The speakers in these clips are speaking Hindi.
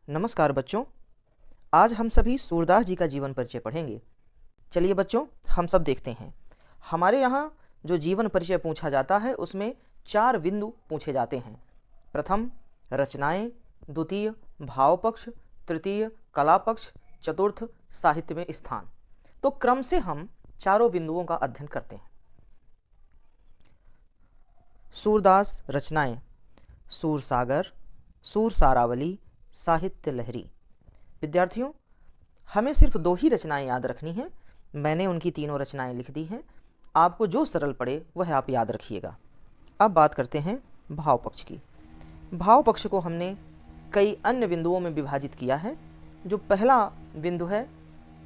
नमस्कार बच्चों। आज हम सभी सूरदास जी का जीवन परिचय पढ़ेंगे। चलिए बच्चों, हम सब देखते हैं। हमारे यहाँ जो जीवन परिचय पूछा जाता है उसमें 4 बिंदु पूछे जाते हैं। प्रथम रचनाएं, द्वितीय भाव पक्ष, तृतीय कला पक्ष, चतुर्थ साहित्य में स्थान। तो क्रम से हम चारों बिंदुओं का अध्ययन करते हैं। सूरदास रचनाएं: सूर सागर, सूर सारावली, साहित्य लहरी। विद्यार्थियों, हमें सिर्फ 2 ही रचनाएं याद रखनी हैं। मैंने उनकी तीनों रचनाएं लिख दी हैं। आपको जो सरल पड़े वह आप याद रखिएगा। अब बात करते हैं भाव पक्ष की। भाव पक्ष को हमने कई अन्य बिंदुओं में विभाजित किया है। जो पहला बिंदु है,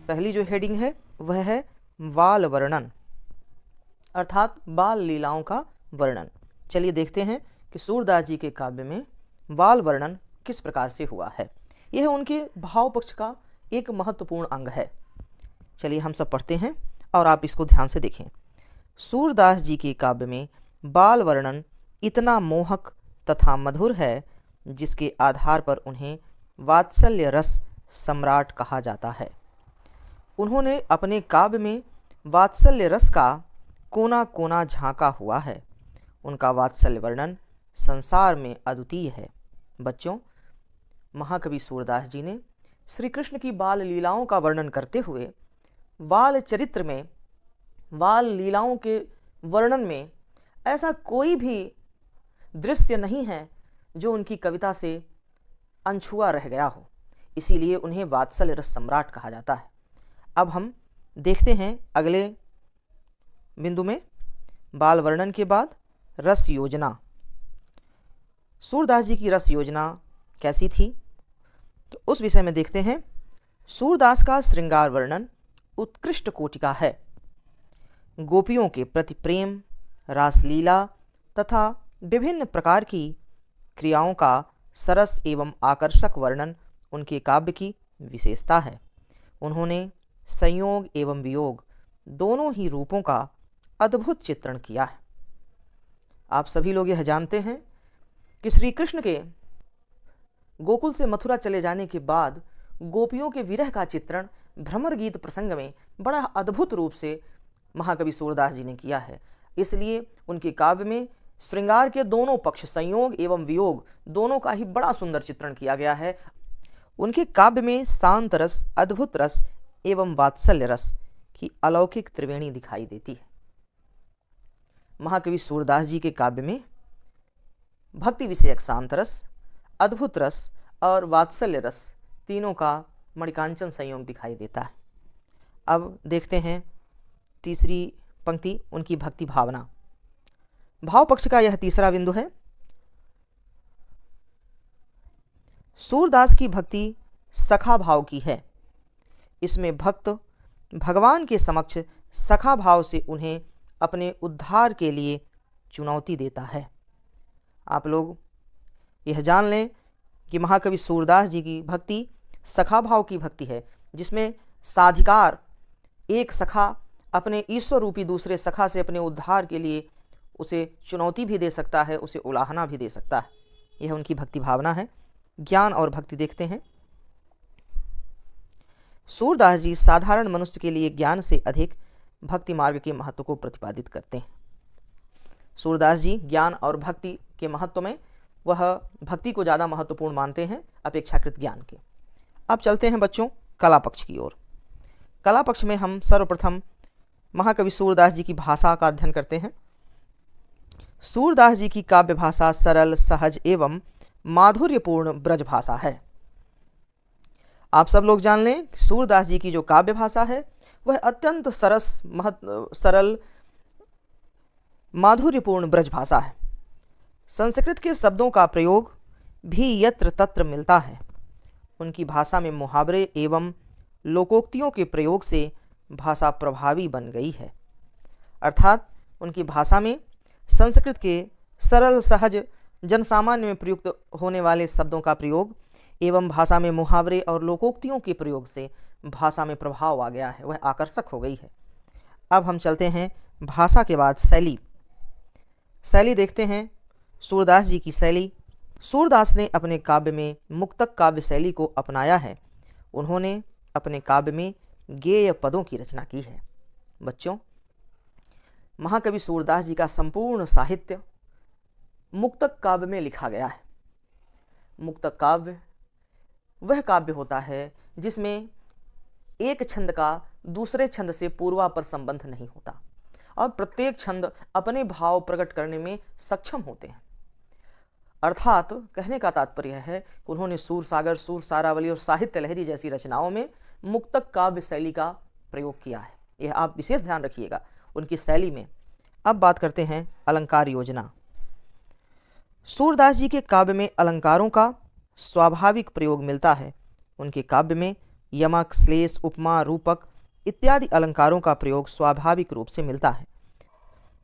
पहली जो हेडिंग है वह है बाल वर्णन, अर्थात बाल लीलाओं का वर्णन। चलिए देखते हैं कि सूरदास जी के काव्य में बाल वर्णन किस प्रकार से हुआ है। यह उनके भाव पक्ष का एक महत्वपूर्ण अंग है। चलिए हम सब पढ़ते हैं और आप इसको ध्यान से देखें। सूरदास जी के काव्य में बाल वर्णन इतना मोहक तथा मधुर है जिसके आधार पर उन्हें वात्सल्य रस सम्राट कहा जाता है। उन्होंने अपने काव्य में वात्सल्य रस का कोना कोना झांका हुआ है। उनका वात्सल्य वर्णन संसार में अद्वितीय है। बच्चों, महाकवि सूरदास जी ने श्री कृष्ण की बाल लीलाओं का वर्णन करते हुए बाल चरित्र में, बाल लीलाओं के वर्णन में ऐसा कोई भी दृश्य नहीं है जो उनकी कविता से अनछुआ रह गया हो। इसीलिए उन्हें वात्सल्य रस सम्राट कहा जाता है। अब हम देखते हैं अगले बिंदु में, बाल वर्णन के बाद रस योजना। सूरदास जी की रस योजना कैसी थी, तो उस विषय में देखते हैं। सूरदास का श्रृंगार वर्णन उत्कृष्ट कोटि का है। गोपियों के प्रति प्रेम, रासलीला तथा विभिन्न प्रकार की क्रियाओं का सरस एवं आकर्षक वर्णन उनके काव्य की विशेषता है। उन्होंने संयोग एवं वियोग दोनों ही रूपों का अद्भुत चित्रण किया है। आप सभी लोग यह जानते हैं कि श्री कृष्ण के गोकुल से मथुरा चले जाने के बाद गोपियों के विरह का चित्रण भ्रमर गीत प्रसंग में बड़ा अद्भुत रूप से महाकवि सूरदास जी ने किया है। इसलिए उनके काव्य में श्रृंगार के दोनों पक्ष, संयोग एवं वियोग दोनों का ही बड़ा सुंदर चित्रण किया गया है। उनके काव्य में शांत रस, अद्भुत रस एवं वात्सल्य रस की अलौकिक त्रिवेणी दिखाई देती है। महाकवि सूरदास जी के काव्य में भक्ति विषयक शांत रस, अद्भुत रस और वात्सल्य रस तीनों का मणिकांचन संयोग दिखाई देता है। अब देखते हैं तीसरी पंक्ति, उनकी भक्ति भावना। भाव पक्ष का यह तीसरा बिंदु है। सूरदास की भक्ति सखा भाव की है। इसमें भक्त भगवान के समक्ष सखा भाव से उन्हें अपने उद्धार के लिए चुनौती देता है। आप लोग यह जान लें कि महाकवि सूरदास जी की भक्ति सखा भाव की भक्ति है, जिसमें साधिकार एक सखा अपने ईश्वर रूपी दूसरे सखा से अपने उद्धार के लिए उसे चुनौती भी दे सकता है, उसे उलाहना भी दे सकता है। यह उनकी भक्ति भावना है। ज्ञान और भक्ति देखते हैं। सूरदास जी साधारण मनुष्य के लिए ज्ञान से अधिक भक्ति मार्ग के महत्व को प्रतिपादित करते हैं। सूरदास जी ज्ञान और भक्ति के महत्व में वह भक्ति को ज़्यादा महत्वपूर्ण मानते हैं अपेक्षाकृत ज्ञान के। अब चलते हैं बच्चों कला पक्ष की ओर। कला पक्ष में हम सर्वप्रथम महाकवि सूरदास जी की भाषा का अध्ययन करते हैं। सूरदास जी की काव्य भाषा सरल, सहज एवं माधुर्यपूर्ण ब्रज भाषा है। आप सब लोग जान लें, सूरदास जी की जो काव्य भाषा है वह अत्यंत सरल माधुर्यपूर्ण ब्रज भाषा है। संस्कृत के शब्दों का प्रयोग भी यत्र तत्र मिलता है। उनकी भाषा में मुहावरे एवं लोकोक्तियों के प्रयोग से भाषा प्रभावी बन गई है। अर्थात उनकी भाषा में संस्कृत के सरल, सहज, जनसामान्य में प्रयुक्त होने वाले शब्दों का प्रयोग एवं भाषा में मुहावरे और लोकोक्तियों के प्रयोग से भाषा में प्रभाव आ गया है, वह आकर्षक हो गई है। अब हम चलते हैं भाषा के बाद शैली। शैली देखते हैं। सूरदास जी की शैली सूरदास ने अपने काव्य में मुक्तक काव्य शैली को अपनाया है। उन्होंने अपने काव्य में गेय पदों की रचना की है। बच्चों, महाकवि सूरदास जी का संपूर्ण साहित्य मुक्तक काव्य में लिखा गया है। मुक्तक काव्य वह काव्य होता है जिसमें एक छंद का दूसरे छंद से पूर्वापर संबंध नहीं होता और प्रत्येक छंद अपने भाव प्रकट करने में सक्षम होते हैं। अर्थात कहने का तात्पर्य है कि उन्होंने सूरसागर, सूर सारावली और साहित्य लहरी जैसी रचनाओं में मुक्तक काव्य शैली का प्रयोग किया है। यह आप विशेष ध्यान रखिएगा उनकी शैली में। अब बात करते हैं अलंकार योजना। सूरदास जी के काव्य में अलंकारों का स्वाभाविक प्रयोग मिलता है। उनके काव्य में यमक, श्लेष, उपमा, रूपक इत्यादि अलंकारों का प्रयोग स्वाभाविक रूप से मिलता है।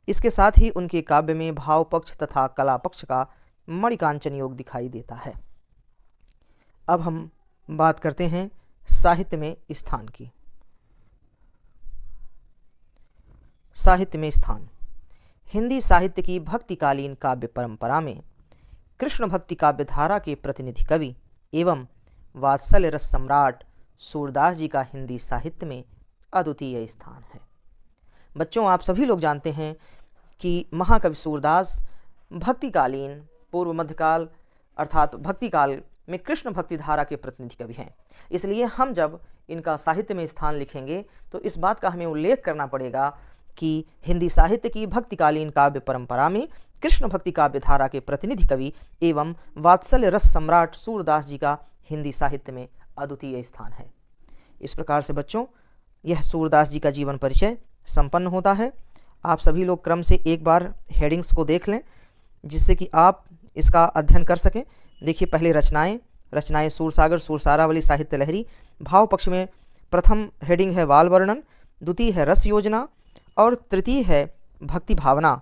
इसके साथ ही उनके काव्य में भाव पक्ष तथा कला पक्ष का मणिकांचन योग दिखाई देता है। अब हम बात करते हैं साहित्य में स्थान की। साहित्य में स्थान। हिंदी साहित्य की भक्तिकालीन काव्य परंपरा में कृष्ण भक्ति काव्य धारा के प्रतिनिधि कवि एवं वात्सल्य रस सम्राट सूरदास जी का हिंदी साहित्य में अद्वितीय स्थान है। बच्चों, आप सभी लोग जानते हैं कि महाकवि सूरदास भक्तिकालीन पूर्व मध्यकाल अर्थात भक्तिकाल में कृष्ण भक्ति धारा के प्रतिनिधि कवि हैं। इसलिए हम जब इनका साहित्य में स्थान लिखेंगे तो इस बात का हमें उल्लेख करना पड़ेगा कि हिंदी साहित्य की भक्तिकालीन काव्य परंपरा में कृष्ण भक्ति काव्य धारा के प्रतिनिधि कवि एवं वात्सल्य रस सम्राट सूरदास जी का हिंदी साहित्य में अद्वितीय स्थान है। इस प्रकार से बच्चों, यह सूरदास जी का जीवन परिचय संपन्न होता है। आप सभी लोग क्रम से एक बार हेडिंग्स को देख लें जिससे कि आप इसका अध्ययन कर सकें। देखिए, पहले रचनाएं सूरसागर, सूर सारावली, साहित्य लहरी। भाव पक्ष में प्रथम हेडिंग है वाल वर्णन, द्वितीय है रस योजना और तृतीय है भक्ति भावना,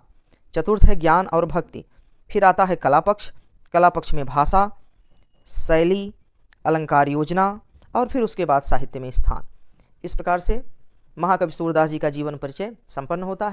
चतुर्थ है ज्ञान और भक्ति। फिर आता है कला पक्ष। कला पक्ष में भाषा, शैली, अलंकार योजना और फिर उसके बाद साहित्य में स्थान। इस प्रकार से महाकवि सूरदास जी का जीवन परिचय संपन्न होता है।